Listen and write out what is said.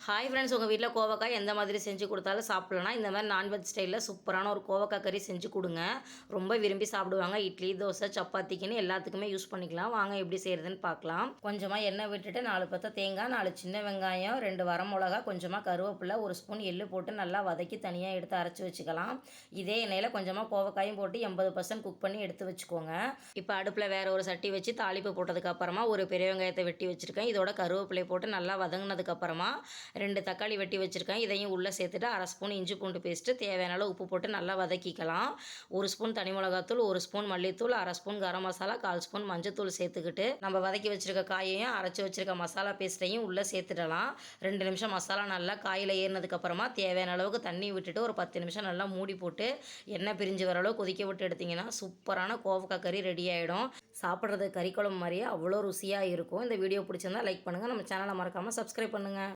Hi friends, உங்கள் வீட்டில் கோவக்காய் எந்த மாதிரி செஞ்சு கொடுத்தாலும் சாப்பிட்லாம். இந்த மாதிரி நான்வெஜ் ஸ்டைலில் சூப்பரான ஒரு கோவக்காய் கறி செஞ்சு கொடுங்க. ரொம்ப விரும்பி சாப்பிடுவாங்க. இட்லி, தோசை, சப்பாத்திக்குன்னு எல்லாத்துக்குமே யூஸ் பண்ணிக்கலாம். வாங்க எப்படி செய்கிறதுன்னு பார்க்கலாம். கொஞ்சமாக எண்ணெய் விட்டுட்டு 4 பத்த தேங்காய், 4 சின்ன வெங்காயம், 2 வரமிளகா, கொஞ்சமாக கருவேப்பிலை, 1 ஸ்பூன் எள்ளு போட்டு நல்லா வதக்கி தனியாக எடுத்து அரைச்சி வச்சுக்கலாம். இதே எண்ணெயில் கொஞ்சமாக கோவக்காயும் போட்டு 80% குக் பண்ணி எடுத்து வச்சுக்கோங்க. இப்போ அடுப்பில் வேறு ஒரு சட்டி வச்சு தாளிப்பு போட்டதுக்கப்புறமா ஒரு பெரிய வெங்காயத்தை வெட்டி வச்சுருக்கேன். இதோட கருவேப்பிலை போட்டு நல்லா வதங்கினதுக்கப்புறமா 2 தக்காளி வெட்டி வச்சுருக்கேன். இதையும் உள்ளே சேர்த்துட்டு 1/2 ஸ்பூன் இஞ்சி பூண்டு பேஸ்ட்டு, தேவையான அளவு உப்பு போட்டு நல்லா வதக்கிக்கலாம். 1 ஸ்பூன் தனி மிளகாத்தூள், 1 ஸ்பூன் மல்லித்தூள், 1/2 ஸ்பூன் கரம் மசாலா, 1/4 ஸ்பூன் மஞ்சத்தூள் சேர்த்துக்கிட்டு நம்ம வதக்கி வச்சுருக்க காயையும் அரைச்சி வச்சுருக்க மசாலா பேஸ்ட்டையும் உள்ளே சேர்த்துடலாம். 2 நிமிஷம் மசாலா நல்லா காயில் ஏறினதுக்கப்புறமா தேவையான அளவுக்கு தண்ணி விட்டுட்டு ஒரு 10 நிமிஷம் நல்லா மூடி போட்டு எண்ணெய் பிரிஞ்சு வர அளவு கொதிக்க விட்டு எடுத்திங்கன்னா சூப்பரான கோவக்காய் கறி ரெடி ஆகிடும். சாப்பிட்றது கறி குழம்பு மாதிரியே அவ்வளோ ருசியாக இருக்கும். இந்த வீடியோ பிடிச்சிருந்தா லைக் பண்ணுங்கள். நம்ம சேனலை மறக்காமல் சப்ஸ்கிரைப் பண்ணுங்கள்.